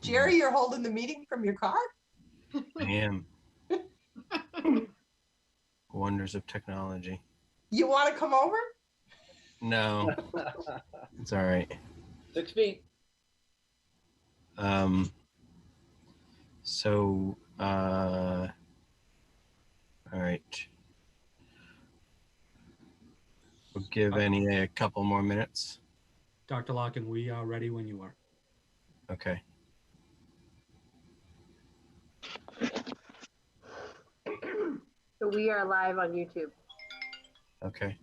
Jerry, you're holding the meeting from your car? I am. Wonders of technology. You want to come over? No, it's all right. 6 feet. So, all right. We'll give Annie a couple more minutes. Dr. Larkin, we are ready when you are. Okay. So we are live on YouTube. Okay.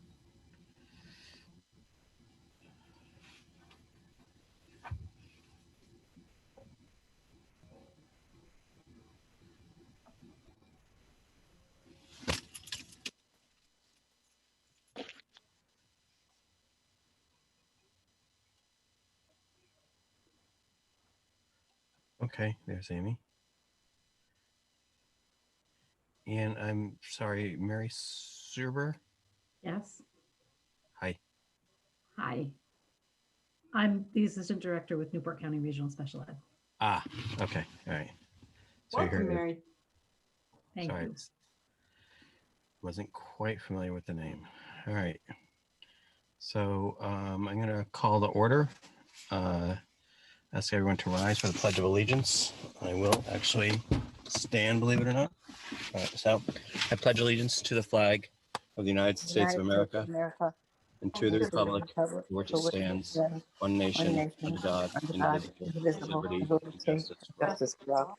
Okay, there's Amy. And I'm sorry, Mary Serber? Yes. Hi. Hi. I'm the Assistant Director with Newport County Regional Special Ed. Ah, okay, all right. So Welcome, Mary. Thank sorry, you. wasn't quite familiar with the name. All right. So I'm going to call the order. Ask everyone to rise for the Pledge of Allegiance. I will actually stand, believe it or not. All right, so I pledge allegiance to the flag of the United States of America and to the republic for which it stands, one nation, under God, indivisible, with liberty and justice for all.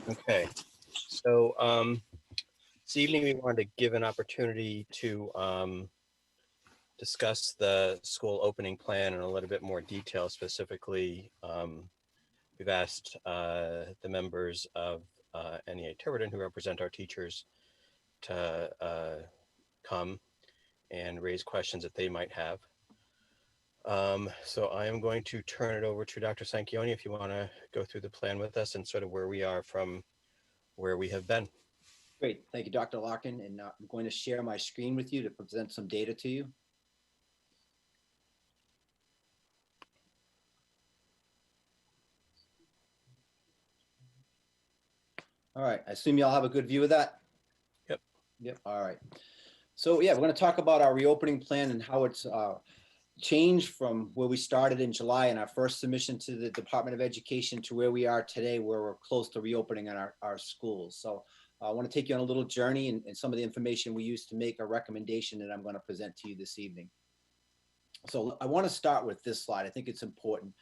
Okay, so this evening we wanted to give an opportunity to discuss the school opening plan in a little bit more detail. Specifically, we've asked the members of NEA Tiverton who represent our teachers to come and raise questions that they might have. So I am going to turn it over to Dr. Sanchioni if you want to go through the plan with us and sort of where we are from where we have been. Great. Thank you, Dr. Larkin. And I'm going to share my screen with you to present some data to you. All right. I assume you all have a good view of that? Yep. Yep. All right. So yeah, we're going to talk about our reopening plan and how it's changed from where we started in July in our first submission to the Department of Education to where we are today, where we're close to reopening in our schools. So I want to take you on a little journey and some of the information we used to make a recommendation that I'm going to present to you this evening. So I want to start with this slide. I think it's important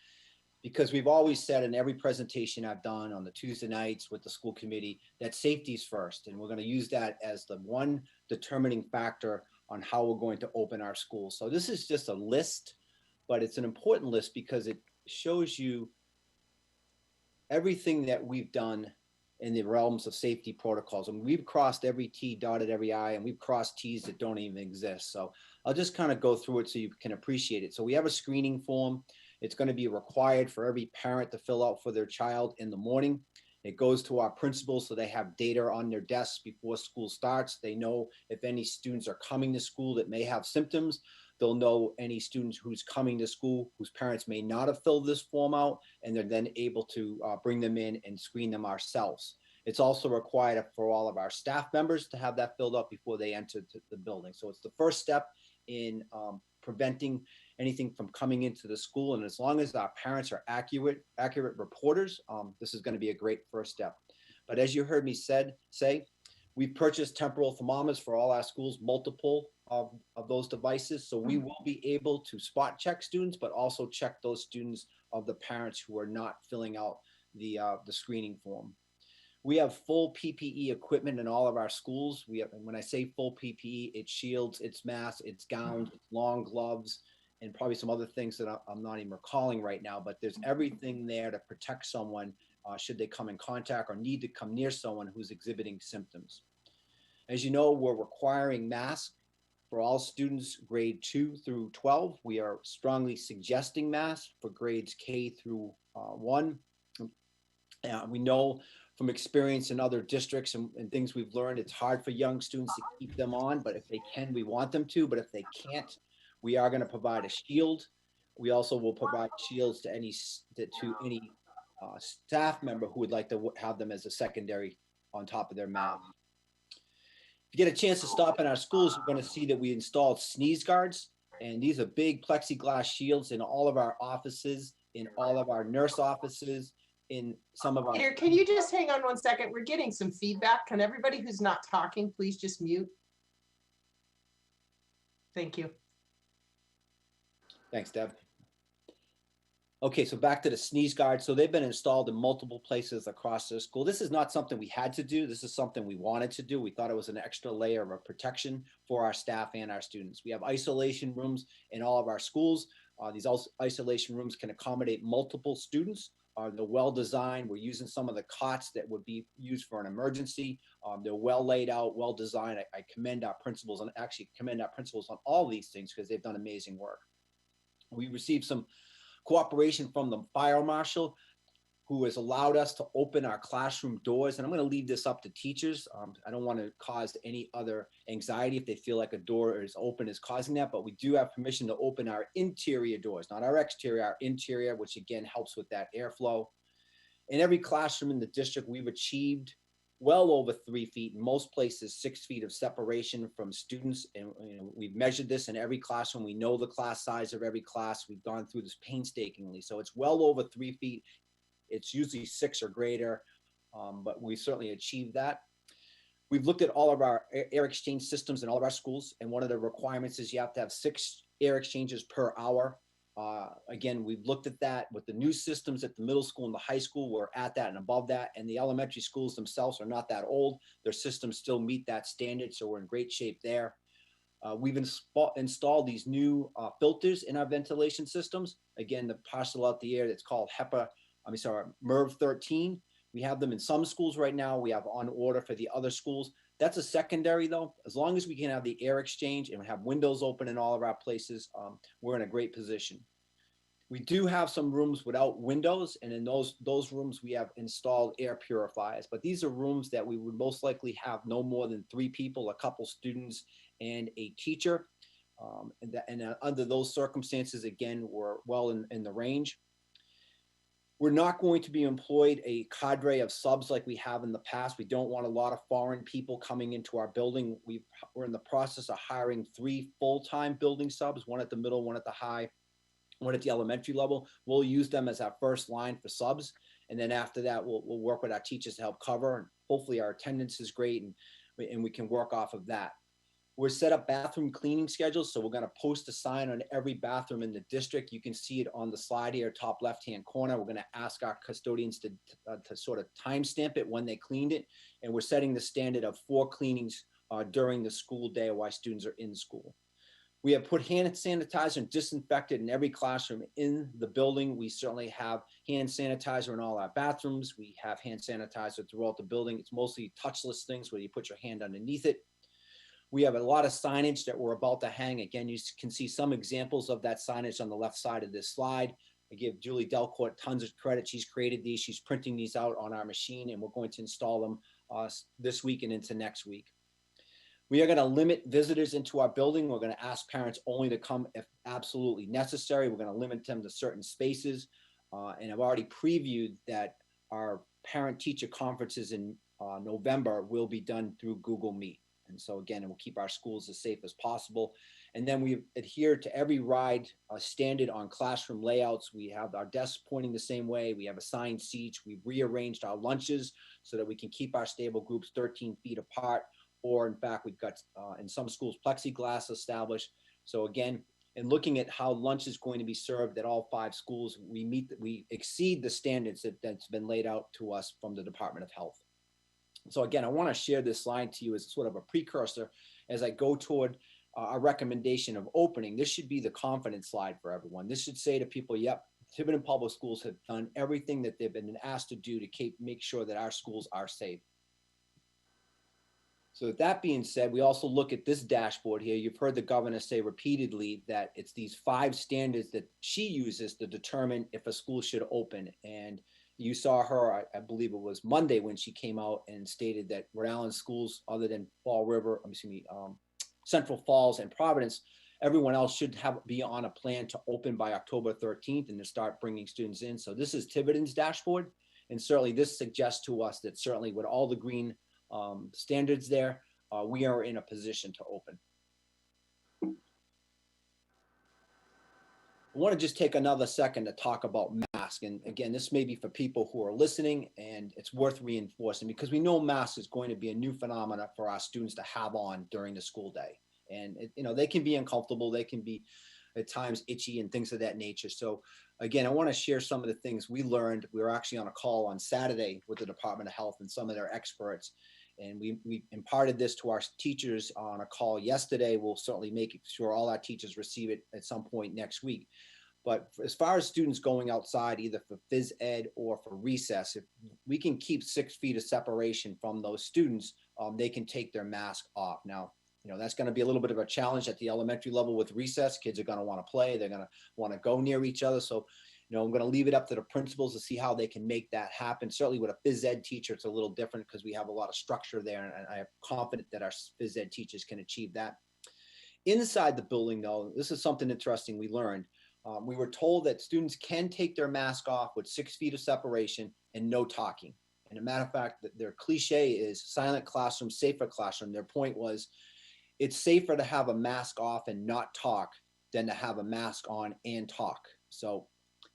because we've always said in every presentation I've done on the Tuesday nights with the school committee that safety is first. And we're going to use that as the one determining factor on how we're going to open our schools. So this is just a list, but it's an important list because it shows you everything that we've done in the realms of safety protocols. And we've crossed every T, dotted every I, and we've crossed T's that don't even exist. So I'll just kind of go through it so you can appreciate it. So we have a screening form. It's going to be required for every parent to fill out for their child in the morning. It goes to our principals so they have data on their desks before school starts. They know if any students are coming to school that may have symptoms. They'll know any students who's coming to school whose parents may not have filled this form out, and they're then able to bring them in and screen them ourselves. It's also required for all of our staff members to have that filled out before they enter the building. So it's the first step in preventing anything from coming into the school. And as long as our parents are accurate reporters, this is going to be a great first step. But as you heard me say, we've purchased temporal thermometers for all our schools, multiple of those devices. So we will be able to spot check students, but also check those students of the parents who are not filling out the screening form. We have full PPE equipment in all of our schools. We have, and when I say full PPE, it's shields, it's masks, it's gowns, it's long gloves, and probably some other things that I'm not even recalling right now, but there's everything there to protect someone should they come in contact or need to come near someone who's exhibiting symptoms. As you know, we're requiring masks for all students grade 2 through 12. We are strongly suggesting masks for grades K through 1. We know from experience in other districts and things we've learned, it's hard for young students to keep them on, but if they can, we want them to, but if they can't, we are going to provide a shield We also will provide shields to any staff member who would like to have them as a secondary on top of their mask. If you get a chance to stop in our schools, you're going to see that we installed sneeze guards, and these are big plexiglass shields in all of our offices, in all of our nurse offices, in some of our. Peter, can you just hang on one second? We're getting some feedback. Can everybody who's not talking, please just mute? Thank you. Thanks, Deb. Okay, so back to the sneeze guards. So they've been installed in multiple places across the school. This is not something we had to do. This is something we wanted to do. We thought it was an extra layer of protection for our staff and our students. We have isolation rooms in all of our schools. These isolation rooms can accommodate multiple students. They're well designed. We're using some of the cots that would be used for an emergency. They're well laid out, well designed. I commend our principals, and actually commend our principals on all these things because they've done amazing work. We received some cooperation from the fire marshal, who has allowed us to open our classroom doors. And I'm going to leave this up to teachers. I don't want to cause any other anxiety if they feel like a door is open is causing that, but we do have permission to open our interior doors, not our exterior, our interior, which again helps with that airflow. In every classroom in the district, we've achieved well over 3 feet, in most places 6 feet of separation from students. And we've measured this in every classroom. We know the class size of every class. We've gone through this painstakingly. So it's well over 3 feet. It's usually 6 or greater, but we certainly achieved that. We've looked at all of our air exchange systems in all of our schools. And one of the requirements is you have to have 6 air exchanges per hour. Again, we've looked at that with the new systems at the middle school and the high school. We're at that and above that. And the elementary schools themselves are not that old. Their systems still meet that standard. So we're in great shape there. We've installed these new filters in our ventilation systems. Again, the parcel out the air that's called MERV 13. We have them in some schools right now. We have on order for the other schools. That's a secondary though. As long as we can have the air exchange and have windows open in all of our places, we're in a great position. We do have some rooms without windows, and in those rooms we have installed air purifiers. But these are rooms that we would most likely have no more than 3 people, a couple students, and a teacher. Under those circumstances, again, we're well in the range. We're not going to be employed a cadre of subs like we have in the past. We don't want a lot of foreign people coming into our building. We're in the process of hiring 3 full-time building subs, 1 at the middle, 1 at the high, 1 at the elementary level. We'll use them as our first line for subs. And then after that, we'll work with our teachers to help cover. And hopefully our attendance is great and we can work off of that. We're set up bathroom cleaning schedules. So we're going to post a sign on every bathroom in the district. You can see it on the slide here, top left-hand corner. We're going to ask our custodians to sort of timestamp it when they cleaned it. And we're setting the standard of 4 cleanings during the school day while students are in school. We have put hand sanitizer and disinfectant in every classroom in the building. We certainly have hand sanitizer in all our bathrooms. We have hand sanitizer throughout the building. It's mostly touchless things where you put your hand underneath it. We have a lot of signage that we're about to hang. Again, you can see some examples of that signage on the left side of this slide. I give Julie Delcourt tons of credit. She's created these. She's printing these out on our machine, and we're going to install them this week and into next week. We are going to limit visitors into our building. We're going to ask parents only to come if absolutely necessary. We're going to limit them to certain spaces. And I've already previewed that our parent-teacher conferences in November will be done through Google Meet. And so again, it will keep our schools as safe as possible. And then we adhere to every ride standard on classroom layouts. We have our desks pointing the same way. We have assigned seats. We've rearranged our lunches so that we can keep our stable groups 13 feet apart. Or in fact, we've got in some schools plexiglass established. So again, in looking at how lunch is going to be served at all 5 schools, we exceed the standards that's been laid out to us from the Department of Health. So again, I want to share this slide to you as sort of a precursor as I go toward a recommendation of opening. This should be the confidence slide for everyone. This should say to people, yep, Tiverton Public Schools have done everything that they've been asked to do to make sure that our schools are safe. So with that being said, we also look at this dashboard here. You've heard the governor say repeatedly that it's these 5 standards that she uses to determine if a school should open. And you saw her, I believe it was Monday, when she came out and stated that Rhode Island schools, other than Central Falls and Providence, Everyone else should be on a plan to open by October 13th and to start bringing students in. So this is Tiverton's dashboard. And certainly this suggests to us that certainly with all the green standards there, we are in a position to open. I want to just take another second to talk about masks. And again, this may be for people who are listening, and it's worth reinforcing because we know masks is going to be a new phenomena for our students to have on during the school day. And they can be uncomfortable, they can be at times itchy and things of that nature. So again, I want to share some of the things we learned. We were actually on a call on Saturday with the Department of Health and some of their experts. And we imparted this to our teachers on a call yesterday. We'll certainly make sure all our teachers receive it at some point next week. But as far as students going outside, either for phys ed or for recess, if we can keep 6 feet of separation from those students, they can take their mask off. Now, that's going to be a little bit of a challenge at the elementary level with recess. Kids are going to want to play. They're going to want to go near each other. So, I'm going to leave it up to the principals to see how they can make that happen. Certainly with a phys ed teacher, it's a little different because we have a lot of structure there. And I am confident that our phys ed teachers can achieve that. Inside the building, though, this is something interesting we learned. We were told that students can take their mask off with 6 feet of separation and no talking. And a matter of fact, their cliche is silent classroom, safer classroom. Their point was, it's safer to have a mask off and not talk than to have a mask on and talk. So,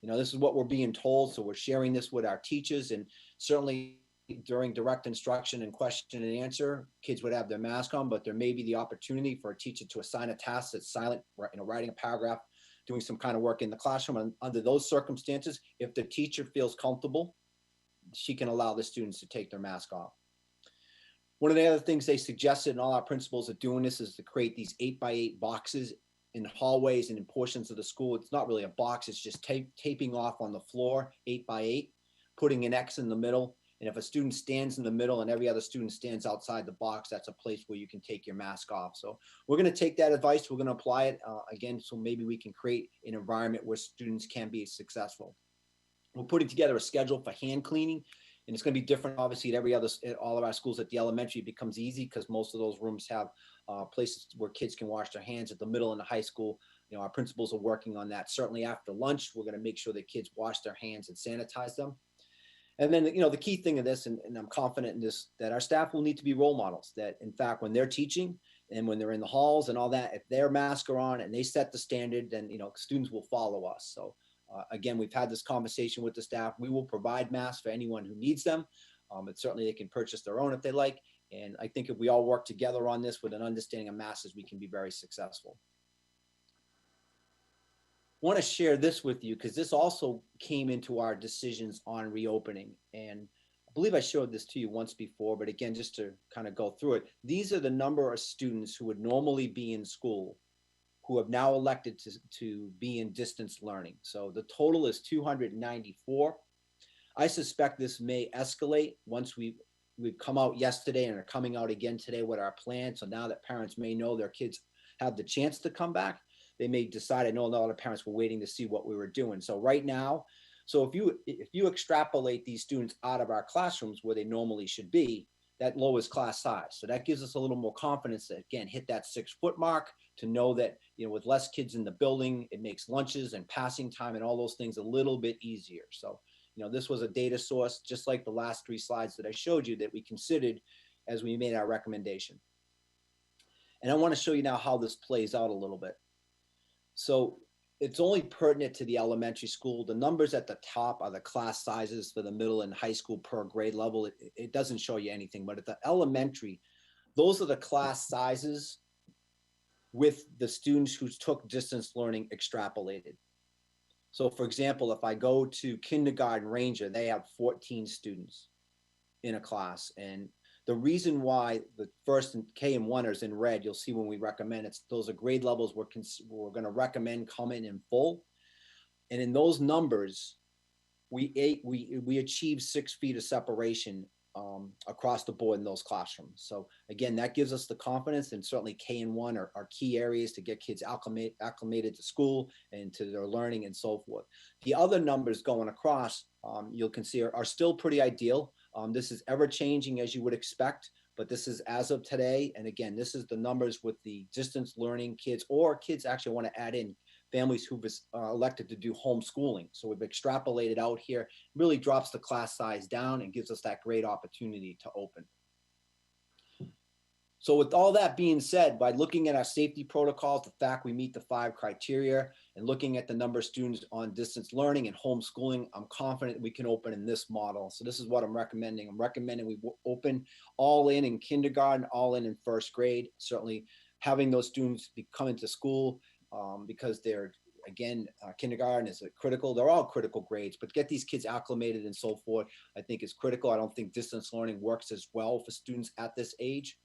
this is what we're being told. So we're sharing this with our teachers, and certainly during direct instruction and question and answer, kids would have their mask on, but there may be the opportunity for a teacher to assign a task that's silent, writing a paragraph, doing some kind of work in the classroom. And under those circumstances, if the teacher feels comfortable, she can allow the students to take their mask off. One of the other things they suggested, and all our principals are doing this, is to create these 8x8 boxes in hallways and in portions of the school. It's not really a box, it's just taping off on the floor, 8x8, putting an X in the middle. And if a student stands in the middle and every other student stands outside the box, that's a place where you can take your mask off. So we're going to take that advice, we're going to apply it again, so maybe we can create an environment where students can be successful. We're putting together a schedule for hand cleaning, and it's going to be different, obviously, at all of our schools. At the elementary, it becomes easy because most of those rooms have places where kids can wash their hands. At the middle and the high school, our principals are working on that. Certainly after lunch, we're going to make sure that kids wash their hands and sanitize them. And then, the key thing of this, and I'm confident in this, that our staff will need to be role models, that in fact, when they're teaching and when they're in the halls and all that, if their masks are on and they set the standard, then, students will follow us. So again, we've had this conversation with the staff. We will provide masks for anyone who needs them. But certainly they can purchase their own if they like. And I think if we all work together on this with an understanding of masks, we can be very successful. I want to share this with you because this also came into our decisions on reopening. And I believe I showed this to you once before, but again, just to kind of go through it, these are the number of students who would normally be in school who have now elected to be in distance learning. So the total is 294. I suspect this may escalate once we've come out yesterday and are coming out again today with our plan. So now that parents may know their kids have the chance to come back, they may decide. I know a lot of parents were waiting to see what we were doing. So right now, if you extrapolate these students out of our classrooms where they normally should be, that lowers class size. So that gives us a little more confidence to, again, hit that 6 foot mark, to know that, with less kids in the building, it makes lunches and passing time and all those things a little bit easier. So, this was a data source, just like the last 3 slides that I showed you, that we considered as we made our recommendation. And I want to show you now how this plays out a little bit. So it's only pertinent to the elementary school. The numbers at the top are the class sizes for the middle and high school per grade level. It doesn't show you anything, but at the elementary, those are the class sizes with the students who took distance learning extrapolated. So for example, if I go to kindergarten Ranger, they have 14 students in a class. And the reason why the first and K and 1 is in red, you'll see when we recommend it, those are grade levels we're going to recommend come in full. And in those numbers, we achieve 6 feet of separation across the board in those classrooms. So again, that gives us the confidence, and certainly K and 1 are key areas to get kids acclimated to school and to their learning and so forth. The other numbers going across, you can see are still pretty ideal. This is ever changing, as you would expect. but this is as of today. And again, this is the numbers with the distance learning kids, or kids actually want to add in families who've elected to do homeschooling. So we've extrapolated out here, really drops the class size down and gives us that great opportunity to open. So with all that being said, by looking at our safety protocols, the fact we meet the 5 criteria, and looking at the number of students on distance learning and homeschooling, I'm confident we can open in this model. So this is what I'm recommending. I'm recommending we open all in kindergarten, all in first grade. Certainly having those students be coming to school because they're, again, kindergarten is critical. They're all critical grades, but get these kids acclimated and so forth, I think is critical. I don't think distance learning works as well for students at this age.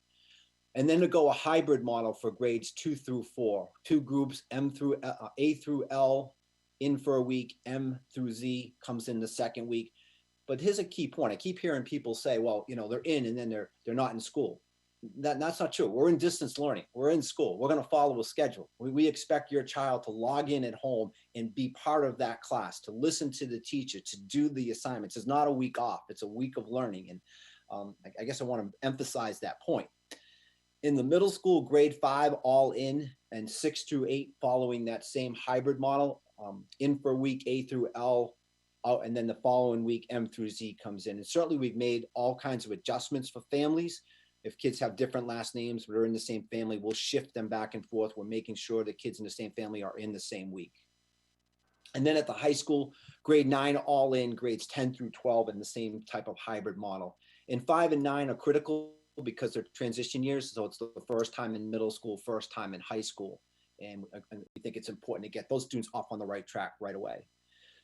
And then to go a hybrid model for grades 2 through 4, 2 groups, A through L in for a week, M through Z comes in the second week. But here's a key point. I keep hearing people say, well, you know, they're in and then they're not in school. That's not true. We're in distance learning. We're in school. We're going to follow a schedule. We expect your child to log in at home and be part of that class, to listen to the teacher, to do the assignments. It's not a week off. It's a week of learning. And I guess I want to emphasize that point. In the middle school, grade 5, all in, and 6 through 8 following that same hybrid model, in for a week, A through L, out, and then the following week, M through Z comes in. And certainly we've made all kinds of adjustments for families. If kids have different last names, but are in the same family, we'll shift them back and forth. We're making sure that kids in the same family are in the same week. And then at the high school, grade 9, all in, grades 10 through 12 in the same type of hybrid model. And 5 and 9 are critical because they're transition years. So it's the first time in middle school, first time in high school. And we think it's important to get those students off on the right track right away.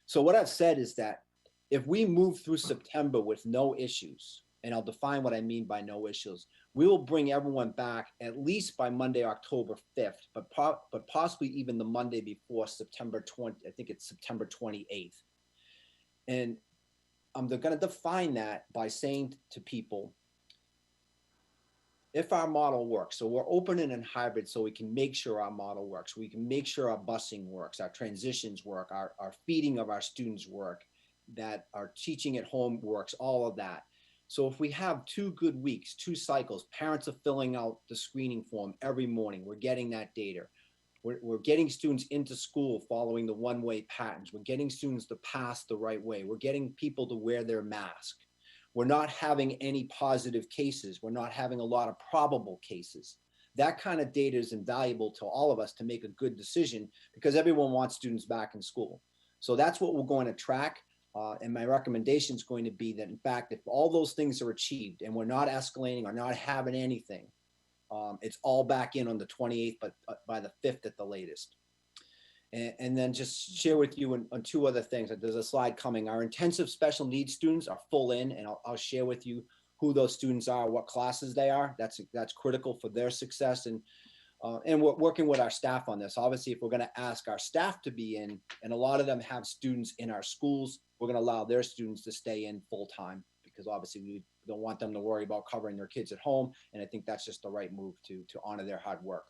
So what I've said is that if we move through September with no issues, and I'll define what I mean by no issues, we will bring everyone back at least by Monday, October 5th, but possibly even the Monday before September 20, I think it's September 28th. And I'm going to define that by saying to people, if our model works, so we're opening and hybrid so we can make sure our model works, we can make sure our busing works, our transitions work, our feeding of our students work, that our teaching at home works, all of that. So if we have 2 good weeks, 2 cycles, parents are filling out the screening form every morning, we're getting that data. We're getting students into school following the one-way patterns. We're getting students to pass the right way. We're getting people to wear their mask. We're not having any positive cases. We're not having a lot of probable cases. That kind of data is invaluable to all of us to make a good decision because everyone wants students back in school. So that's what we're going to track. And my recommendation is going to be that, in fact, if all those things are achieved and we're not escalating or not having anything, it's all back in on the 28th, but by the 5th at the latest. And then just share with you on 2 other things. There's a slide coming. Our intensive special needs students are full in, and I'll share with you who those students are, what classes they are. That's critical for their success. And we're working with our staff on this. Obviously, if we're going to ask our staff to be in, and a lot of them have students in our schools, we're going to allow their students to stay in full time because obviously we don't want them to worry about covering their kids at home. And I think that's just the right move to honor their hard work.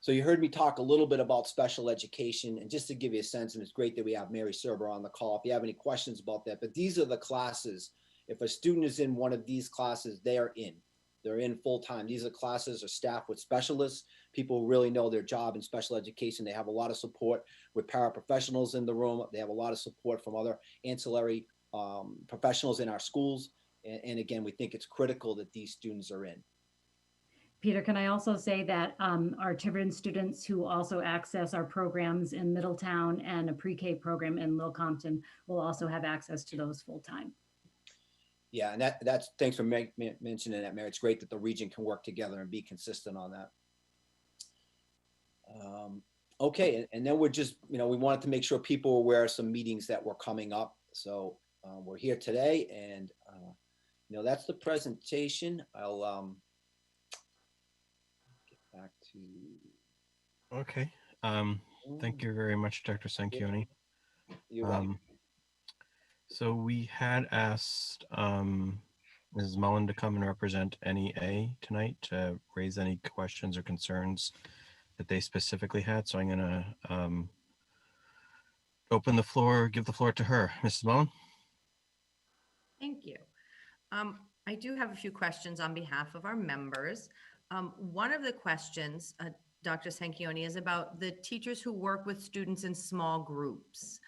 So you heard me talk a little bit about special education, and just to give you a sense, and it's great that we have Mary Serber on the call if you have any questions about that, but these are the classes. If a student is in one of these classes, they are in. They're in full time. These are classes are staffed with specialists, people who really know their job in special education. They have a lot of support with paraprofessionals in the room. They have a lot of support from other ancillary professionals in our schools. And again, we think it's critical that these students are in. Peter, can I also say that our Tiverton students who also access our programs in Middletown and a pre-K program in Little Compton will also have access to those full-time. Yeah, and that's thanks for mentioning that, Mary. It's great that the region can work together and be consistent on that. Okay, and then we're just, we wanted to make sure people were aware of some meetings that were coming up. So we're here today, and that's the presentation. I'll get back to. Okay. Thank you very much, Dr. Sanchioni. You're welcome. So we had asked Mrs. Mullen to come and represent NEA tonight to raise any questions or concerns that they specifically had. So I'm going to give the floor to her. Mrs. Mullen? Thank you. I do have a few questions on behalf of our members. One of the questions, Dr. Sanquioni, is about the teachers who work with students in small groups.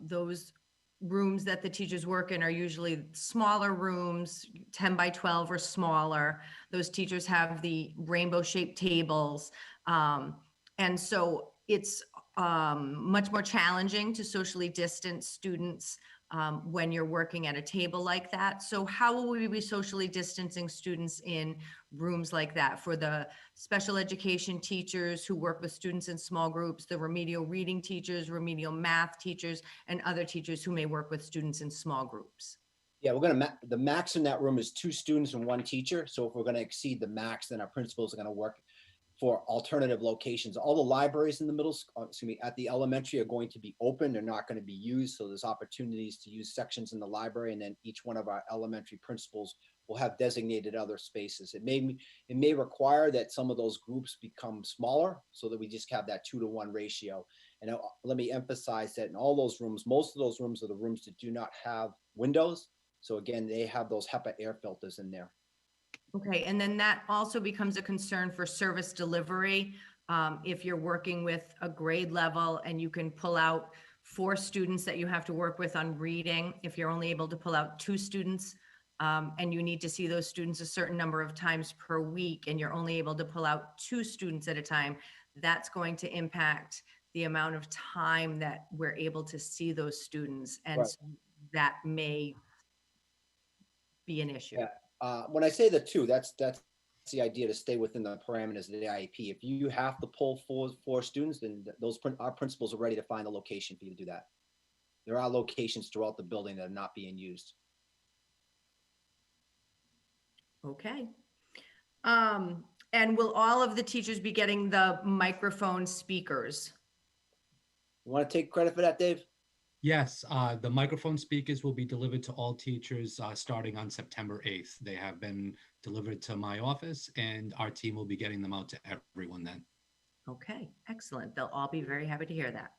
Those rooms that the teachers work in are usually smaller rooms, 10 by 12 or smaller. Those teachers have the rainbow shaped tables. And so it's much more challenging to socially distance students when you're working at a table like that. So how will we be socially distancing students in rooms like that for the special education teachers who work with students in small groups, the remedial reading teachers, remedial math teachers, and other teachers who may work with students in small groups? Yeah, we're gonna, the max in that room is 2 students and 1 teacher. So if we're gonna exceed the max, then our principals are gonna work for alternative locations. All the libraries in the at the elementary are going to be open. They're not going to be used. So there's opportunities to use sections in the library, and then each one of our elementary principals will have designated other spaces. It may require that some of those groups become smaller so that we just have that 2-to-1 ratio. And let me emphasize that in all those rooms, most of those rooms are the rooms that do not have windows. So again, they have those HEPA air filters in there. Okay, and then that also becomes a concern for service delivery. If you're working with a grade level and you can pull out 4 students that you have to work with on reading, if you're only able to pull out 2 students and you need to see those students a certain number of times per week and you're only able to pull out 2 students at a time, that's going to impact the amount of time that we're able to see those students. And Right. so that may be an issue. Yeah. When I say the 2, that's the idea, to stay within the parameters of the IEP. If you have to pull 4 students, then our principals are ready to find a location for you to do that. There are locations throughout the building that are not being used. Okay. And will all of the teachers be getting the microphone speakers? You want to take credit for that, Dave? Yes, the microphone speakers will be delivered to all teachers starting on September 8th. They have been delivered to my office and our team will be getting them out to everyone then. Okay, excellent. They'll all be very happy to hear that.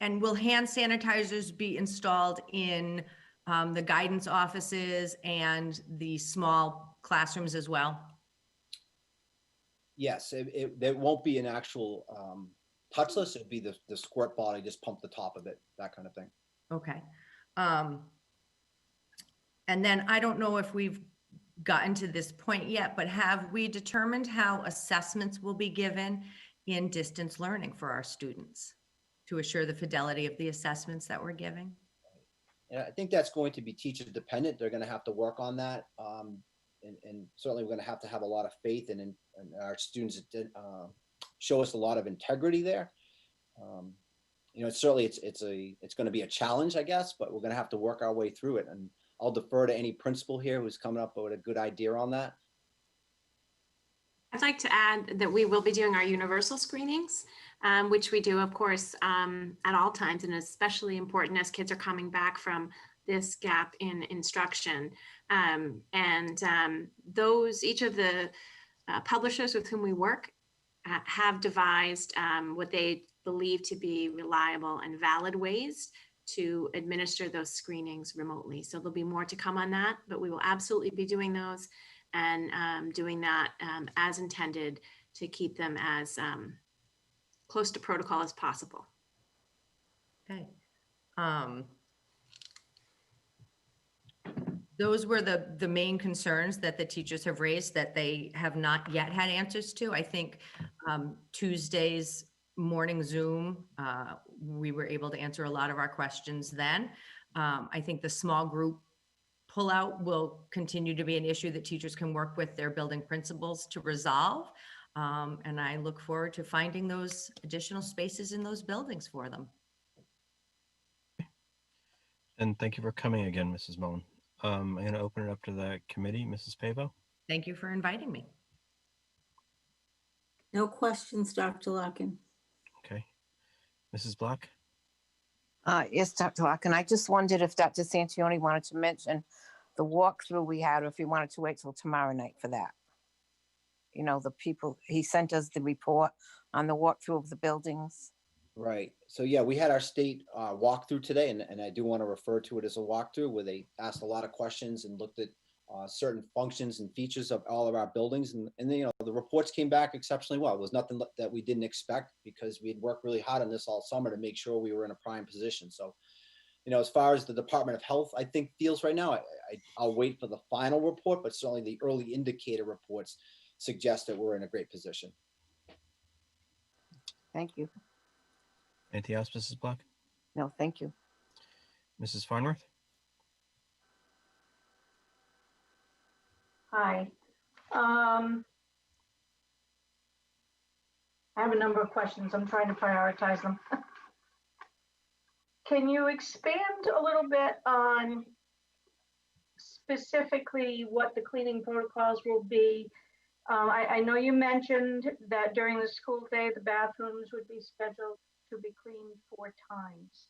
And will hand sanitizers be installed in the guidance offices and the small classrooms as well? Yes, there won't be an actual touchless. It'll be the squirt bottle, just pump the top of it, that kind of thing. Okay. And then I don't know if we've gotten to this point yet, but have we determined how assessments will be given in distance learning for our students to assure the fidelity of the assessments that we're giving? And I think that's going to be teacher dependent. They're going to have to work on that. And certainly we're going to have a lot of faith in our students show us a lot of integrity there. Certainly it's going to be a challenge, I guess, but we're going to have to work our way through it. And I'll defer to any principal here who's coming up with a good idea on that. I'd like to add that we will be doing our universal screenings, which we do, of course, at all times, and especially important as kids are coming back from this gap in instruction. Each of the publishers with whom we work have devised what they believe to be reliable and valid ways to administer those screenings remotely. So there'll be more to come on that, but we will absolutely be doing those and doing that as intended to keep them as close to protocol as possible. Okay. Those were the main concerns that the teachers have raised that they have not yet had answers to. I think Tuesday's morning Zoom, we were able to answer a lot of our questions then. I think the small group pullout will continue to be an issue that teachers can work with their building principals to resolve. And I look forward to finding those additional spaces in those buildings for them. And thank you for coming again, Mrs. Mullen. I'm going to open it up to the committee, Mrs. Pavo. Thank you for inviting me. No questions, Dr. Larkin. Okay. Mrs. Black? Yes, Dr. Larkin. I just wondered if Dr. Santioni wanted to mention the walkthrough we had, or if he wanted to wait till tomorrow night for that. You know, the people, he sent us the report on the walkthrough of the buildings. Right. So yeah, we had our state walkthrough today, and I do want to refer to it as a walkthrough where they asked a lot of questions and looked at certain functions and features of all of our buildings. And then, the reports came back exceptionally well. It was nothing that we didn't expect because we had worked really hard on this all summer to make sure we were in a prime position. So, as far as the Department of Health, I think feels right now, I'll wait for the final report, but certainly the early indicator reports suggest that we're in a great position. Thank you. Anything else, Mrs. Black? No, thank you. Mrs. Farnworth? Hi. I have a number of questions. I'm trying to prioritize them. Can you expand a little bit on specifically what the cleaning protocols will be? I know you mentioned that during the school day, the bathrooms would be scheduled to be cleaned 4 times.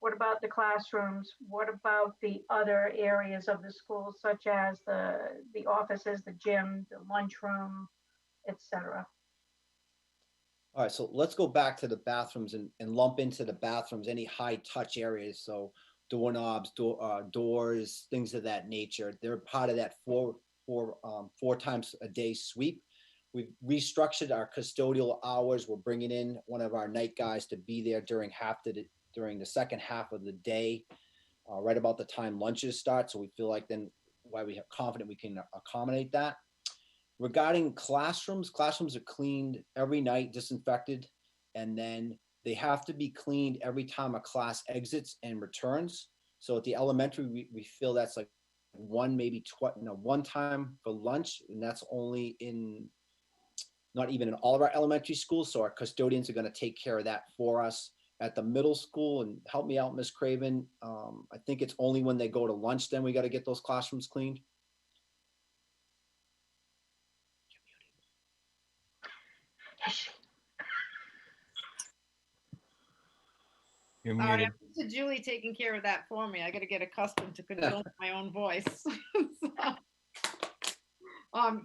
What about the classrooms? What about the other areas of the school, such as the offices, the gym, the lunchroom, etc.? All right, so let's go back to the bathrooms and lump into the bathrooms any high touch areas. So doorknobs, doors, things of that nature. They're part of that four times a day sweep. We've restructured our custodial hours. We're bringing in one of our night guys to be there during the second half of the day, right about the time lunches start. So we feel like then why we have confident we can accommodate that. Regarding classrooms are cleaned every night, disinfected, and then they have to be cleaned every time a class exits and returns. So at the elementary, we feel that's like one time for lunch, and that's only not even in all of our elementary schools. So our custodians are going to take care of that for us. At the middle school, and help me out, Ms. Craven, I think it's only when they go to lunch, then we got to get those classrooms cleaned. You're Sorry, muted. I'm used to Julie taking care of that for me. I got to get accustomed to controlling my own voice.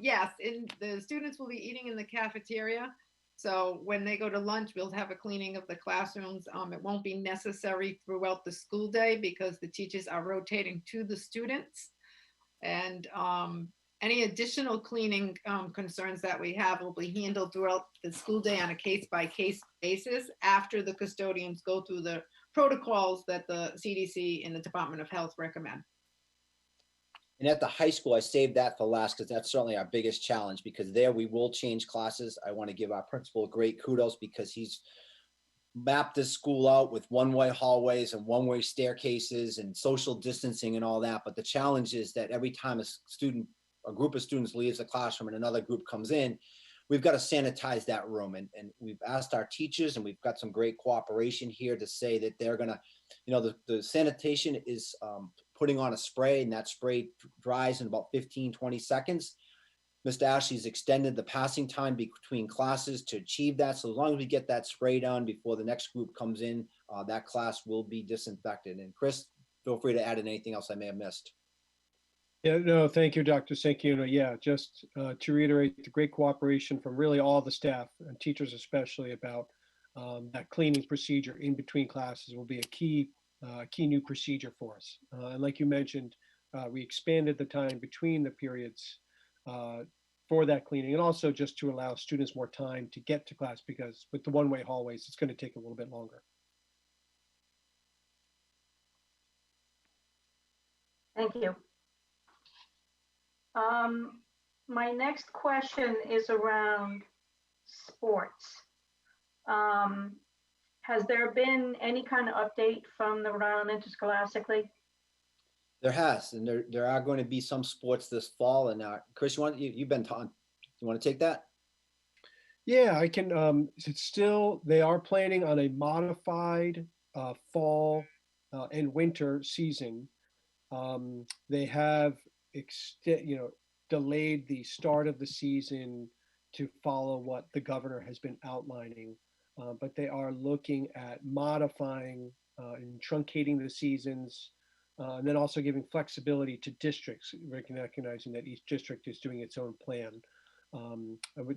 Yes, the students will be eating in the cafeteria. So when they go to lunch, we'll have a cleaning of the classrooms. It won't be necessary throughout the school day because the teachers are rotating to the students. And any additional cleaning concerns that we have will be handled throughout the school day on a case-by-case basis after the custodians go through the protocols that the CDC and the Department of Health recommend. And at the high school, I saved that for last because that's certainly our biggest challenge, because there we will change classes. I want to give our principal great kudos because he's mapped this school out with one-way hallways and one-way staircases and social distancing and all that. But the challenge is that every time a group of students leaves the classroom and another group comes in, we've got to sanitize that room. And we've asked our teachers, and we've got some great cooperation here to say that they're going to, the sanitation is putting on a spray, and that spray dries in about 15-20 seconds. Mr. Ashley's extended the passing time between classes to achieve that. So as long as we get that spray done before the next group comes in, that class will be disinfected. And Chris, feel free to add in anything else I may have missed. Yeah, no, thank you, Dr. Sanquiona. Yeah, just to reiterate the great cooperation from really all the staff and teachers especially about that cleaning procedure in between classes will be a key new procedure for us. And like you mentioned, we expanded the time between the periods for that cleaning, and also just to allow students more time to get to class, because with the one-way hallways, it's going to take a little bit longer. Thank you. My next question is around sports. Has there been any kind of update from the Rhode Island Interscholastic League? There has, and there are going to be some sports this fall. And Chris, you've been talking. You want to take that? Yeah, I can. They are planning on a modified fall and winter season. They have delayed the start of the season to follow what the governor has been outlining, but they are looking at modifying and truncating the seasons, and then also giving flexibility to districts, recognizing that each district is doing its own plan.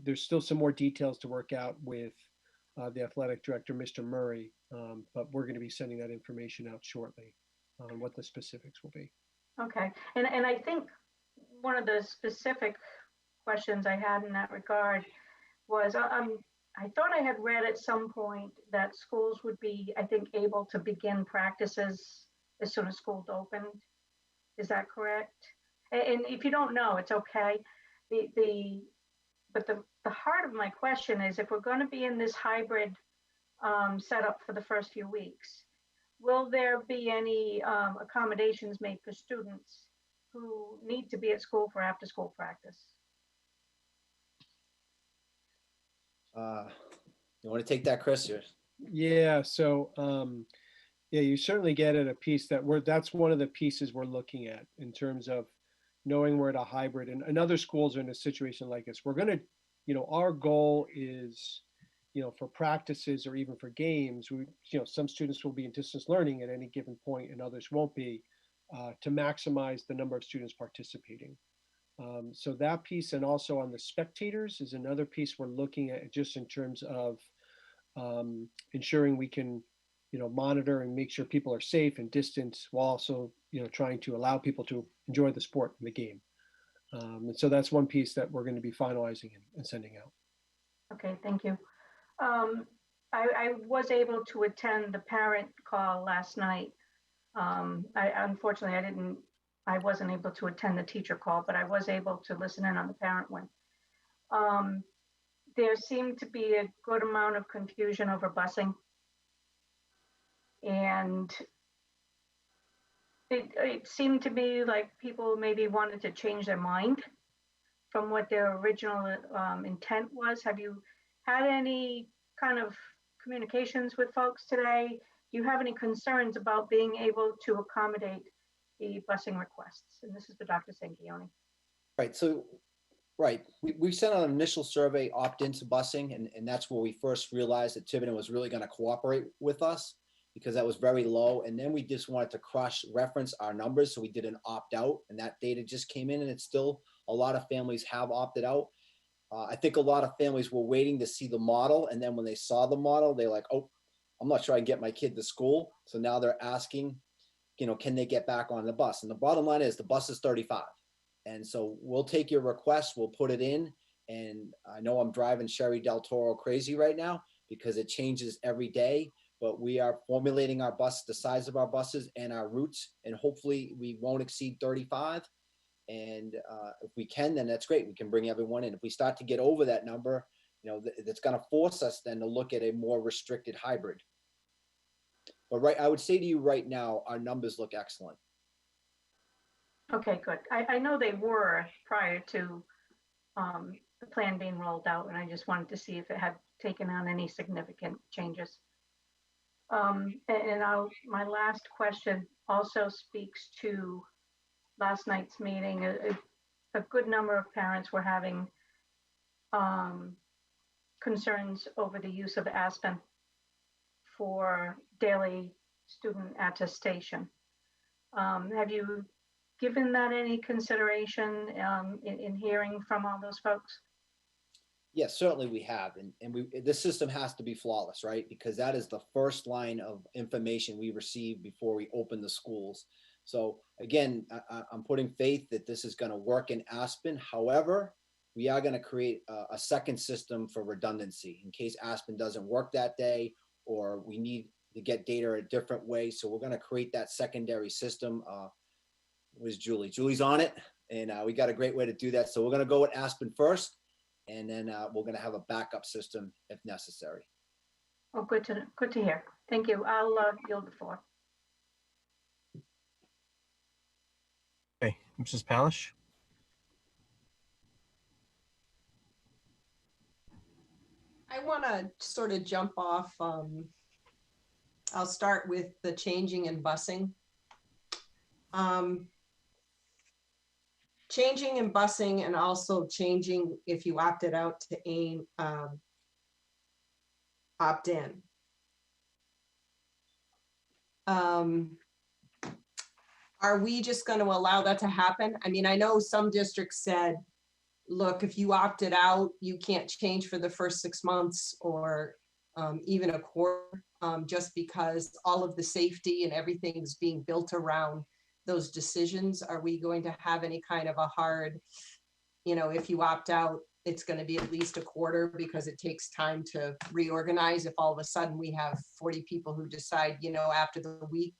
There's still some more details to work out with the athletic director, Mr. Murray. But we're going to be sending that information out shortly on what the specifics will be. Okay, and I think one of the specific questions I had in that regard was, I thought I had read at some point that schools would be, I think, able to begin practices as soon as schools opened. Is that correct? And if you don't know, it's okay. But the heart of my question is, if we're going to be in this hybrid setup for the first few weeks, will there be any accommodations made for students who need to be at school for after school practice? You want to take that, Chris? Yeah, so yeah, you certainly get at a piece that's one of the pieces we're looking at in terms of knowing we're at a hybrid, and other schools are in a situation like this. We're going to, our goal is, for practices or even for games, some students will be in distance learning at any given point and others won't be, to maximize the number of students participating. So that piece, and also on the spectators, is another piece we're looking at, just in terms of ensuring we can, monitor and make sure people are safe and distance, while also, trying to allow people to enjoy the sport and the game. And so that's one piece that we're going to be finalizing and sending out. Okay, thank you. I was able to attend the parent call last night. Unfortunately, I wasn't able to attend the teacher call, but I was able to listen in on the parent one. There seemed to be a good amount of confusion over busing. And it seemed to me like people maybe wanted to change their mind from what their original intent was. Have you had any kind of communications with folks today? Do you have any concerns about being able to accommodate the busing requests? And this is for Dr. Sanquioni. Right. So, right. We sent out an initial survey, opt into busing, and that's where we first realized that Tiverton was really going to cooperate with us, because that was very low. And then we just wanted to cross-reference our numbers. So we did an opt-out, and that data just came in, and it's still, a lot of families have opted out. I think a lot of families were waiting to see the model. And then when they saw the model, they're like, oh, I'm not sure I can get my kid to school. So now they're asking, can they get back on the bus? And the bottom line is the bus is 35. And so we'll take your request, we'll put it in. And I know I'm driving Sherry Del Toro crazy right now because it changes every day, but we are formulating our bus, the size of our buses and our routes, and hopefully we won't exceed 35. And if we can, then that's great. We can bring everyone in. If we start to get over that number, that's going to force us then to look at a more restricted hybrid. But I would say to you right now, our numbers look excellent. Okay, good. I know they were prior to the plan being rolled out, and I just wanted to see if it had taken on any significant changes. My last question also speaks to last night's meeting. A good number of parents were having concerns over the use of Aspen for daily student attestation. Have you given that any consideration in hearing from all those folks? Yes, certainly we have. And this system has to be flawless, right? Because that is the first line of information we receive before we open the schools. So again, I'm putting faith that this is going to work in Aspen. However, we are going to create a second system for redundancy in case Aspen doesn't work that day, or we need to get data a different way. So we're going to create that secondary system. Where's Julie? Julie's on it, and we got a great way to do that. So we're going to go with Aspen first, and then we're going to have a backup system if necessary. Oh, good to hear. Thank you. I'll yield the floor. Okay, Mrs. Palish. I want to sort of jump off. I'll start with the changing in busing. Changing in busing, and also changing if you opted out to AIM, opt in. Are we just going to allow that to happen? I mean, I know some districts said, look, if you opted out, you can't change for the first 6 months, or even a quarter, just because all of the safety and everything's being built around those decisions. Are we going to have any kind of a hard, if you opt out, it's going to be at least a quarter because it takes time to reorganize if all of a sudden we have 40 people who decide, after the week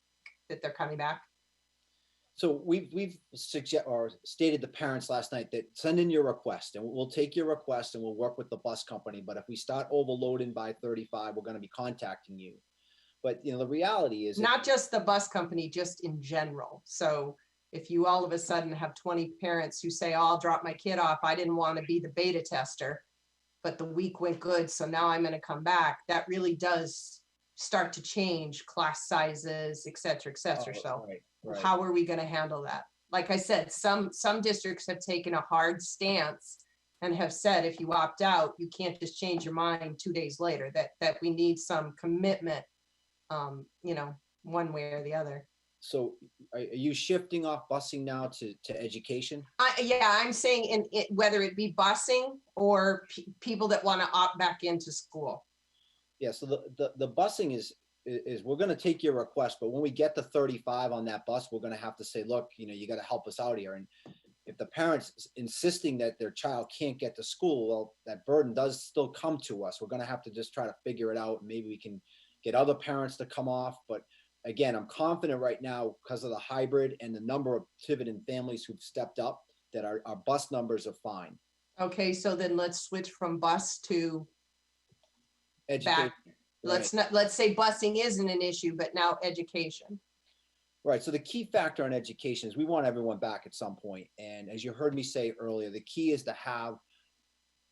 that they're coming back? So we've stated to parents last night that send in your request and we'll take your request and we'll work with the bus company. But if we start overloading by 35, we're going to be contacting you. But the reality is not just the bus company, just in general. So if you all of a sudden have 20 parents who say, oh, I'll drop my kid off, I didn't want to be the beta tester, but the week went good, so now I'm going to come back, that really does start to change class sizes, et cetera, et cetera. So right. How are we going to handle that? Like I said, some districts have taken a hard stance and have said, if you opt out, you can't just change your mind 2 days later, that we need some commitment, one way or the other. So are you shifting off busing now to education? I'm saying whether it be busing or people that want to opt back into school. Yeah, so the busing is we're going to take your request, but when we get to 35 on that bus, we're going to have to say, look, you got to help us out here. And if the parents insisting that their child can't get to school, well, that burden does still come to us. We're going to have to just try to figure it out. Maybe we can get other parents to come off. But again, I'm confident right now because of the hybrid and the number of Tiverton families who've stepped up that our bus numbers are fine. Okay, so then let's switch from bus to Education. back. Let's say busing isn't an issue, but now education. Right. So the key factor in education is we want everyone back at some point. And as you heard me say earlier, the key is to have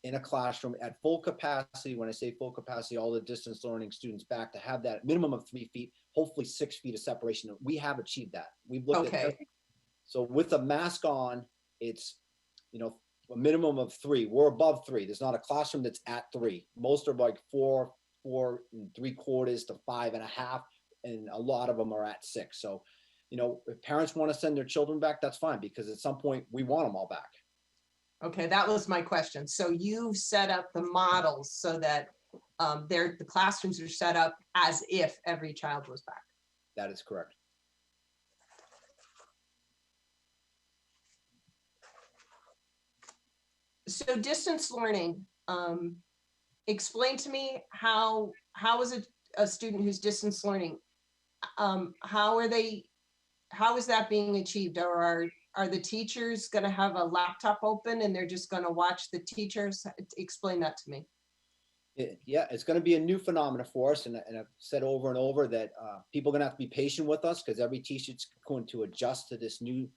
in a classroom at full capacity. When I say full capacity, all the distance learning students back, to have that minimum of 3 feet, hopefully 6 feet of separation. We have achieved that. We've looked at so with a mask on, it's, a minimum of 3. We're above 3. There's not a classroom that's at 3. Most are like 4 3/4 to 5.5, and a lot of them are at 6. So, if parents want to send their children back, that's fine, because at some point we want them all back. Okay, that was my question. So you've set up the models so that the classrooms are set up as if every child was back. That is correct. So distance learning, explain to me how is a student who's distance learning, how is that being achieved? Or are the teachers going to have a laptop open and they're just going to watch the teachers? Explain that to me. Yeah, it's going to be a new phenomenon for us. And I've said over and over that people are going to have to be patient with us because every teacher's going to adjust to this new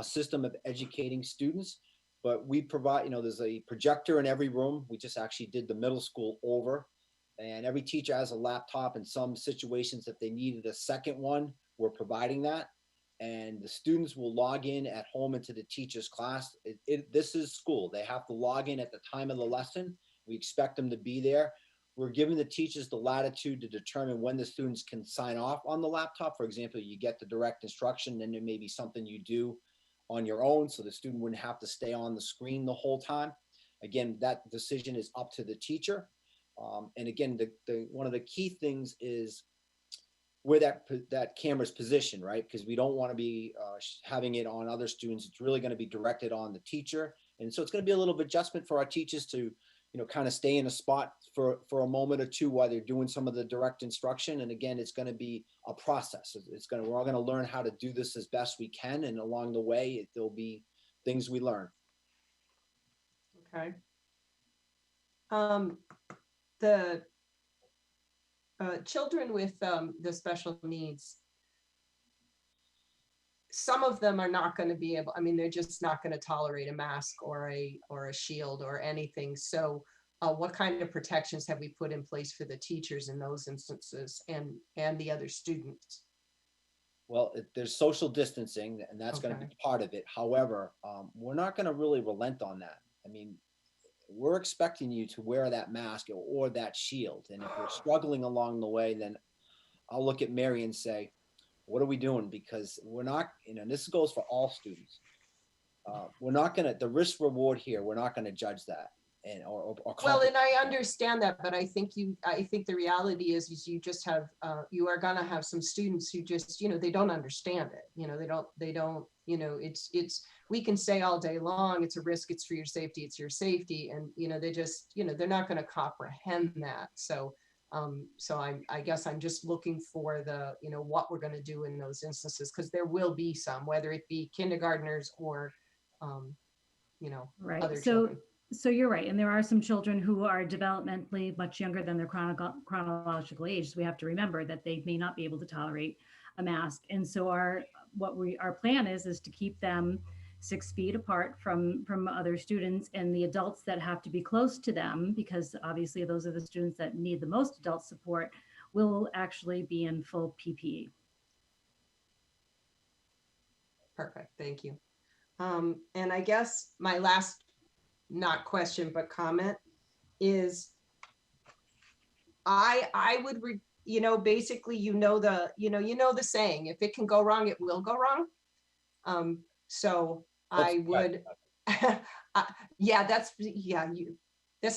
system of educating students. But we provide, there's a projector in every room. We just actually did the middle school over, and every teacher has a laptop. In some situations, if they needed a second one, we're providing that. And the students will log in at home into the teacher's class. This is school. They have to log in at the time of the lesson. We expect them to be there. We're giving the teachers the latitude to determine when the students can sign off on the laptop. For example, you get the direct instruction, then there may be something you do on your own, so the student wouldn't have to stay on the screen the whole time. Again, that decision is up to the teacher. And again, one of the key things is where that camera's positioned, right? Because we don't want to be having it on other students. It's really going to be directed on the teacher. And so it's going to be a little bit adjustment for our teachers to, kind of stay in a spot for a moment or two while they're doing some of the direct instruction. And again, it's going to be a process. We're all going to learn how to do this as best we can. And along the way, there'll be things we learn. Okay. The children with the special needs, some of them are not going to be able, they're just not going to tolerate a mask or a shield or anything. So what kind of protections have we put in place for the teachers in those instances and the other students? Well, there's social distancing, and that's going to be part of it. However, we're not going to really relent on that. We're expecting you to wear that mask or that shield. And if we're struggling along the way, then I'll look at Mary and say, what are we doing? Because we're not, and this goes for all students. We're not going to, the risk reward here, we're not going to judge that. and or Well, and I understand that, but I think the reality is you just have, you are gonna have some students who just, they don't understand it. They don't, we can say all day long, it's a risk, it's for your safety, it's your safety. And, they just, they're not gonna comprehend that. So, I guess I'm just looking for the, what we're gonna do in those instances, because there will be some, whether it be kindergartners or, Right. other So, children. so you're right. And there are some children who are developmentally much younger than their chronological age. So we have to remember that they may not be able to tolerate a mask. And so our plan is to keep them 6 feet apart from other students, and the adults that have to be close to them, because obviously those are the students that need the most adult support, will actually be in full PPE. Perfect, thank you. And I guess my last, not question, but comment is, I would, basically, the saying, if it can go wrong, it will go wrong. So I would, yeah, that's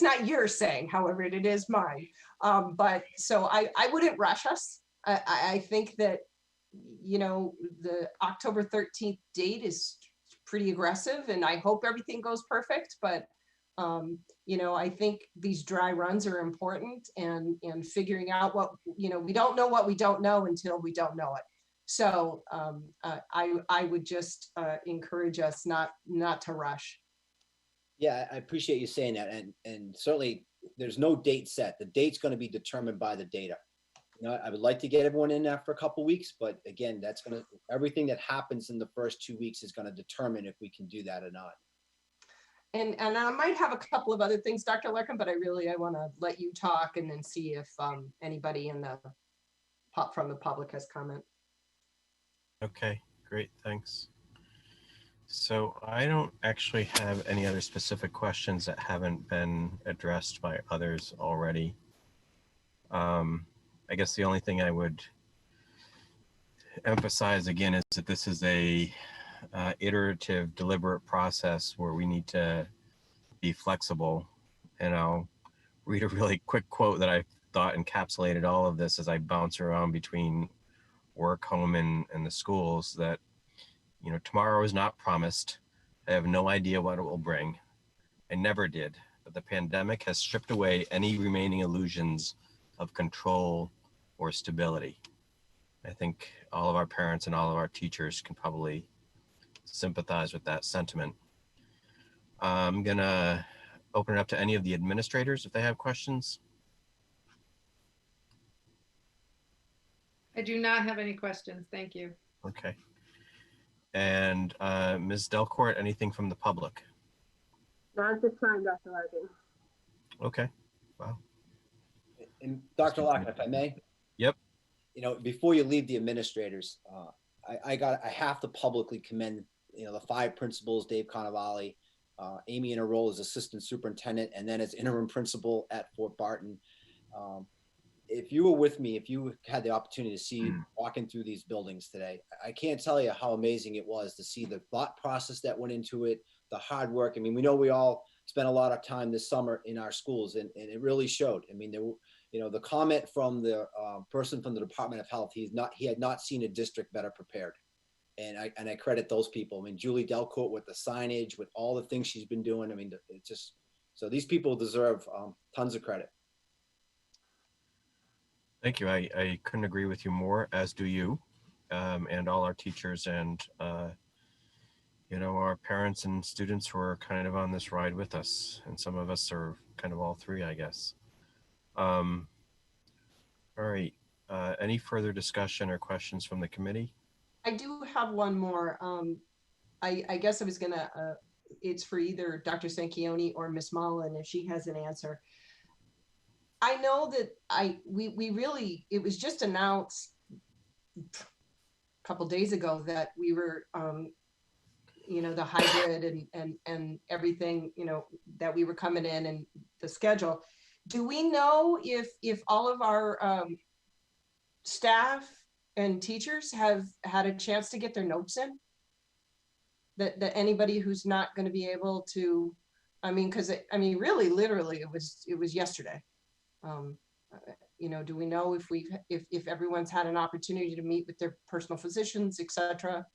not your saying, however, it is mine. But so I wouldn't rush us. I think that, the October 13th date is pretty aggressive, and I hope everything goes perfect, but I think these dry runs are important, and figuring out what, we don't know what we don't know until we don't know it. So I would just encourage us not to rush. Yeah, I appreciate you saying that. And certainly there's no date set. The date's going to be determined by the data. I would like to get everyone in after a couple of weeks, but again, everything that happens in the first 2 weeks is going to determine if we can do that or not. And I might have a couple of other things, Dr. Leckham, but I want to let you talk and then see if anybody from the public has comment. Okay, great, thanks. So I don't actually have any other specific questions that haven't been addressed by others already. I guess the only thing I would emphasize again is that this is a iterative, deliberate process where we need to be flexible. And I'll read a really quick quote that I thought encapsulated all of this as I bounce around between work, home, and the schools, that, tomorrow is not promised. I have no idea what it will bring. I never did, but the pandemic has stripped away any remaining illusions of control or stability. I think all of our parents and all of our teachers can probably sympathize with that sentiment. I'm gonna open it up to any of the administrators if they have questions. I do not have any questions. Thank you. Okay. And Ms. Delcourt, anything from the public? Not at this time, Dr. Larkin. Okay. Wow. And Dr. Larkin, if I may. Yep. Before you leave the administrators, I have to publicly commend, the 5 principals, Dave Cannavale, Amy in her role as assistant superintendent, and then as interim principal at Fort Barton. If you were with me, if you had the opportunity to see walking through these buildings today, I can't tell you how amazing it was to see the thought process that went into it, the hard work. I mean, we know we all spent a lot of time this summer in our schools, and it really showed. I mean, the comment from the person from the Department of Health, he had not seen a district better prepared. And I credit those people. I mean, Julie Delcourt with the signage, with all the things she's been doing. I mean, it's just, so these people deserve tons of credit. Thank you. I couldn't agree with you more, as do you, and all our teachers and, our parents and students who are kind of on this ride with us. And some of us are kind of all three, I guess. All right. Any further discussion or questions from the committee? I do have one more. I guess I was gonna, it's for either Dr. Sanquioni or Ms. Mullen, if she has an answer. I know that we really, it was just announced a couple days ago that we were, the hybrid and everything, that we were coming in and the schedule. Do we know if all of our staff and teachers have had a chance to get their notes in? That anybody who's not going to be able to I mean, because I mean, really, literally, it was yesterday. You know, do we know if if everyone's had an opportunity to meet with their personal physicians, et cetera?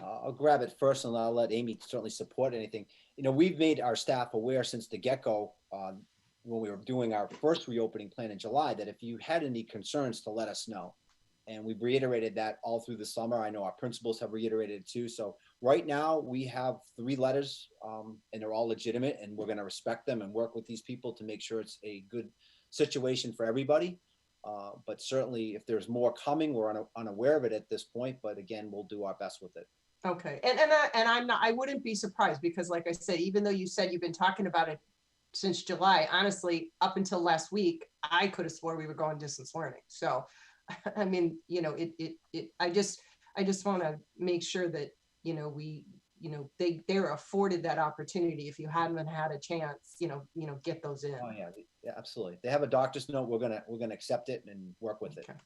I'll grab it first and I'll let Amy certainly support anything. You know, we've made our staff aware since the get-go, when we were doing our first reopening plan in July, that if you had any concerns to let us know. And we've reiterated that all through the summer. I know our principals have reiterated it too. So right now we have 3 letters, and they're all legitimate, and we're going to respect them and work with these people to make sure it's a good situation for everybody. But certainly if there's more coming, we're unaware of it at this point, but again, we'll do our best with it. Okay, and I'm not, I wouldn't be surprised because like I said, even though you said you've been talking about it since July, honestly, up until last week, I could have swore we were going distance learning. So, I mean, you know, I just want to make sure that, you know, they're afforded that opportunity. If you haven't had a chance, you know, get those in. Oh yeah, yeah, absolutely. They have a doctor's note. We're gonna accept it and work with it. Okay.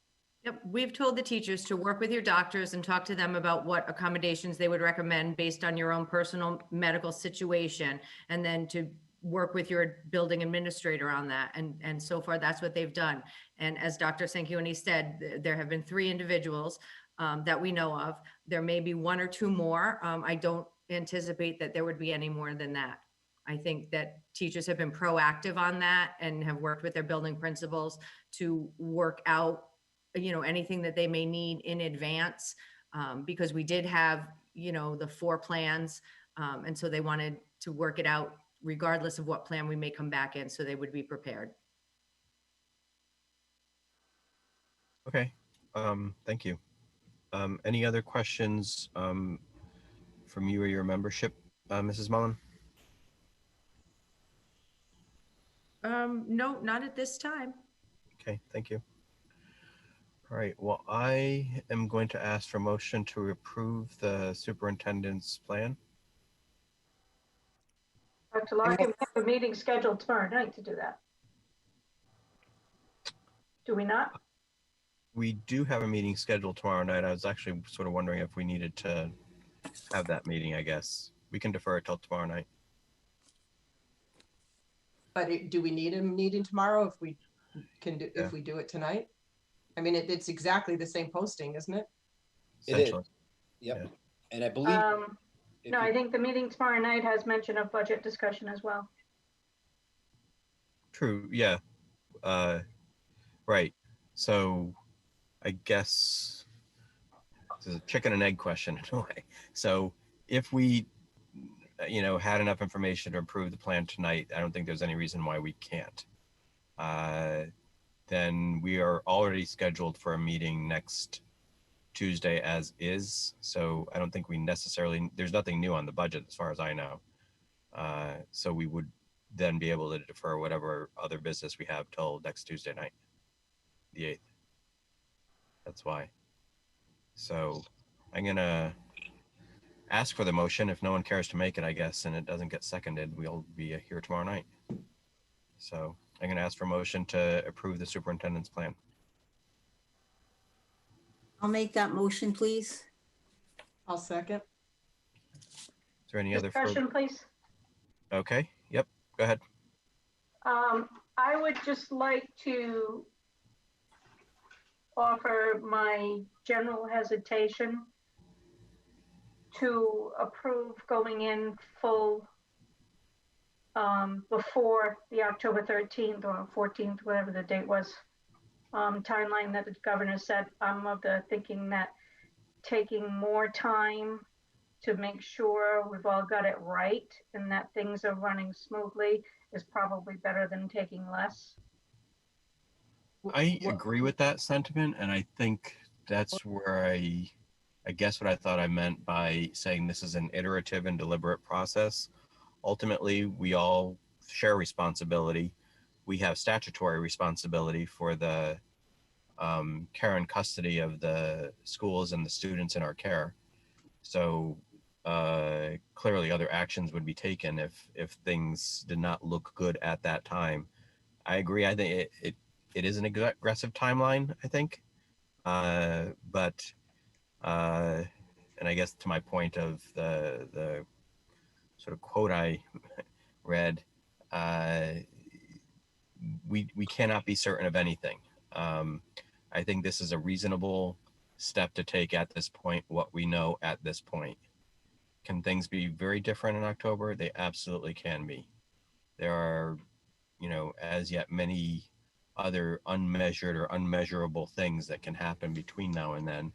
Yep, we've told the teachers to work with your doctors and talk to them about what accommodations they would recommend based on your own personal medical situation, and then to work with your building administrator on that. And so far, that's what they've done. And as Dr. Sanquioni said, there have been 3 individuals that we know of. There may be 1 or 2 more. I don't anticipate that there would be any more than that. I think that teachers have been proactive on that and have worked with their building principals to work out, you know, anything that they may need in advance, because we did have, you know, the 4 plans. And so they wanted to work it out regardless of what plan we may come back in, so they would be prepared. Okay, thank you. Any other questions from you or your membership, Mrs. Mullen? No, not at this time. Okay, thank you. All right, well, I am going to ask for motion to approve the superintendent's plan. Dr. Larkin, we have a meeting scheduled tomorrow night to do that. Do we not? We do have a meeting scheduled tomorrow night. I was actually sort of wondering if we needed to have that meeting, I guess. We can defer it till tomorrow night. But do we need a meeting tomorrow if we can do, Yeah. if we do it tonight? I mean, it's exactly the same posting, isn't it? It is. Essentially. Yep. Yeah. And I believe. No, I think the meeting tomorrow night has mention of budget discussion as well. True, yeah. Right. So I guess this is a chicken and egg question in a way. So if we, you know, had enough information to approve the plan tonight, I don't think there's any reason why we can't. Then we are already scheduled for a meeting next Tuesday as is. So I don't think we necessarily, there's nothing new on the budget as far as I know. So we would then be able to defer whatever other business we have till next Tuesday night, the 8th. That's why. So I'm gonna ask for the motion. If no one cares to make it, I guess, and it doesn't get seconded, we'll be here tomorrow night. So I'm gonna ask for motion to approve the superintendent's plan. I'll make that motion, please. I'll second. Is there any other? Discussion, please. Okay, yep, go ahead. I would just like to offer my general hesitation to approve going in full before the October 13th or 14th, whatever the date was, timeline that the governor said. I'm of the thinking that taking more time to make sure we've all got it right and that things are running smoothly is probably better than taking less. I agree with that sentiment, and I think that's where I guess what I thought I meant by saying this is an iterative and deliberate process. Ultimately, we all share responsibility. We have statutory responsibility for the care and custody of the schools and the students in our care. So clearly other actions would be taken if things did not look good at that time. I agree. I think it is an aggressive timeline, I think. And I guess to my point of the sort of quote I read, we cannot be certain of anything. I think this is a reasonable step to take at this point, what we know at this point. Can things be very different in October? They absolutely can be. There are, as yet many other unmeasured or unmeasurable things that can happen between now and then.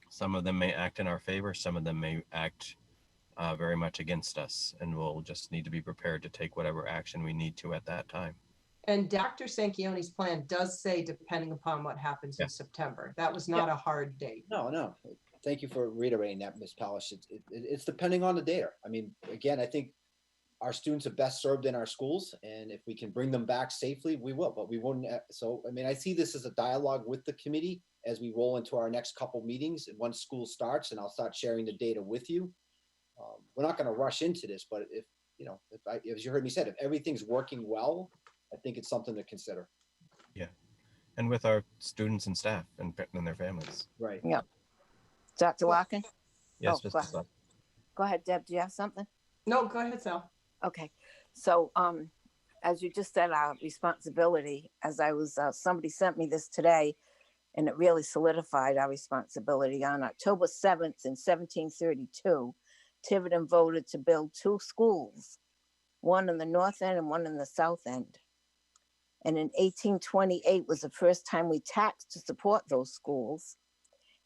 Some of them may act in our favor, some of them may act very much against us, and we'll just need to be prepared to take whatever action we need to at that time. And Dr. Sanchioni's plan does say, depending upon what happens in September. That was not a hard date. No. Thank you for reiterating that, Ms. Palish. It's depending on the data. I mean, again, I think our students are best served in our schools, and if we can bring them back safely, we will, but we wouldn't. So, I mean, I see this as a dialogue with the committee as we roll into our next couple meetings and once school starts, and I'll start sharing the data with you. We're not going to rush into this, but if as you heard me said, if everything's working well, I think it's something to consider. Yeah. And with our students and staff and their families. Right. Yeah. Dr. Larkin? Yes, Oh, Mr. Sutton. go ahead, Deb. Do you have something? No, go ahead, Sal. Okay. So, as you just said, our responsibility, as I was, somebody sent me this today, and it really solidified our responsibility. On October 7th in 1732, Tiverton voted to build 2 schools, one in the north end and one in the south end. And in 1828 was the first time we taxed to support those schools.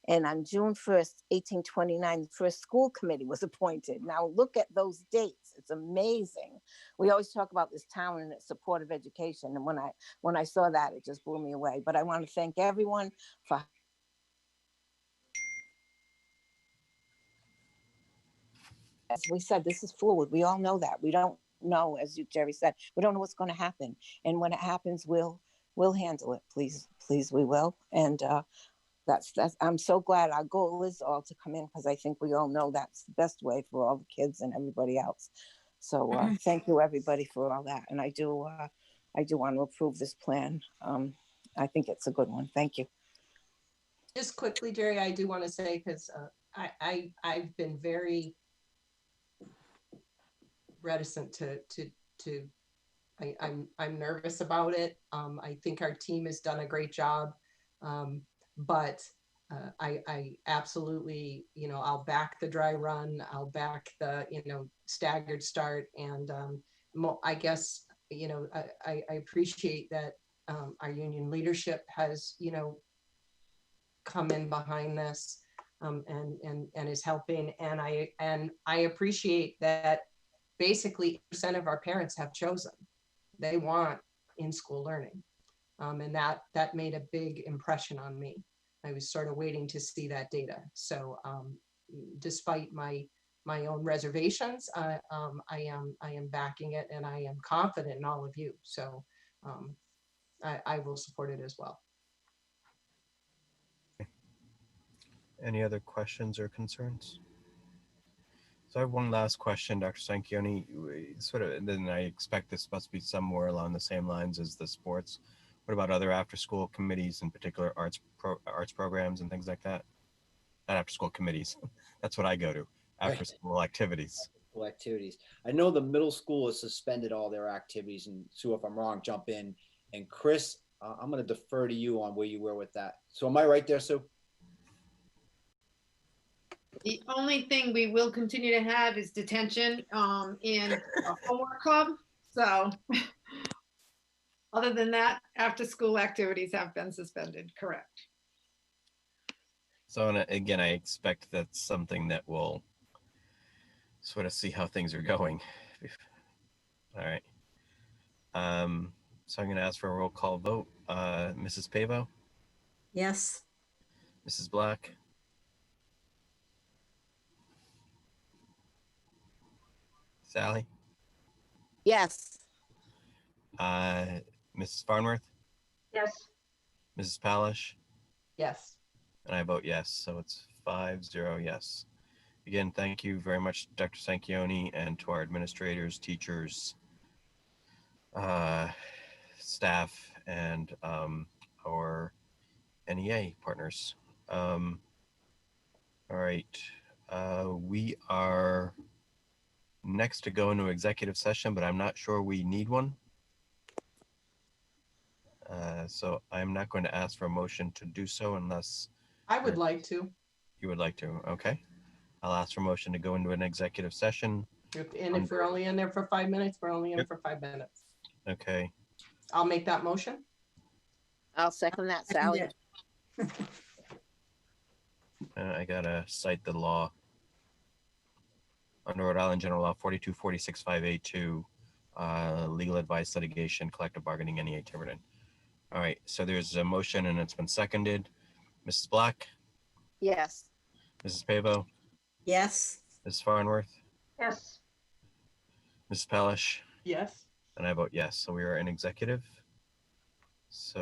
And on June 1st, 1829, the first school committee was appointed. Now look at those dates. It's amazing. We always talk about this town and its support of education. And when I saw that, it just blew me away. But I want to thank everyone for as we said, this is fluid. We all know that. We don't know, as Jerry said, we don't know what's going to happen. And when it happens, we'll handle it. Please, we will. And that's I'm so glad our goal is all to come in, because I think we all know that's the best way for all the kids and everybody else. So thank you everybody for all that. And I do want to approve this plan. I think it's a good one. Thank you. Just quickly, Jerry, I do want to say, because I've been very reticent I'm nervous about it. I think our team has done a great job. But I absolutely, I'll back the dry run. I'll back the, staggered start. And I guess, I appreciate that our union leadership has, come in behind this and is helping. And I appreciate that basically 8% of our parents have chosen. They want in-school learning. And that made a big impression on me. I was sort of waiting to see that data. So despite my own reservations, I am backing it, and I am confident in all of you. So I will support it as well. Any other questions or concerns? So I have one last question, Dr. Sanchioni. And then I expect this must be somewhere along the same lines as the sports. What about other after-school committees, in particular arts programs and things like that? Not after-school committees. That's what I go to. After-school activities. Activities. I know the middle school has suspended all their activities, and Sue, if I'm wrong, jump in. And Chris, I'm going to defer to you on where you were with that. So am I right there, Sue? The only thing we will continue to have is detention in a homework club. So other than that, after school activities have been suspended, correct. So again, I expect that's something that we'll sort of see how things are going. All right. So I'm going to ask for a roll call vote. Mrs. Pavo? Yes. Mrs. Black? Sally? Yes. Mrs. Farnworth? Yes. Mrs. Palish? Yes. And I vote yes. So it's 5-0 yes. Again, thank you very much, Dr. Sanchioni, and to our administrators, teachers, staff, and our NEA partners. All right. We are next to go into executive session, but I'm not sure we need one. So I'm not going to ask for a motion to do so unless I would like to, you would like to. Okay. I'll ask for a motion to go into an executive session. and if we're only in there for 5 minutes, we're only in Yep. for 5 minutes. Okay. I'll make that motion. I'll second that, Sally. I gotta cite the law. Under Rhode Island General Law 42465A2, legal advice, litigation, collective bargaining, NEA Tiverton. All right, so there's a motion and it's been seconded. Mrs. Black, Yes. Mrs. Pavo, Yes. Mrs. Farnworth, Yes. Mrs. Palish, Yes. and I vote yes. So we are in executive. So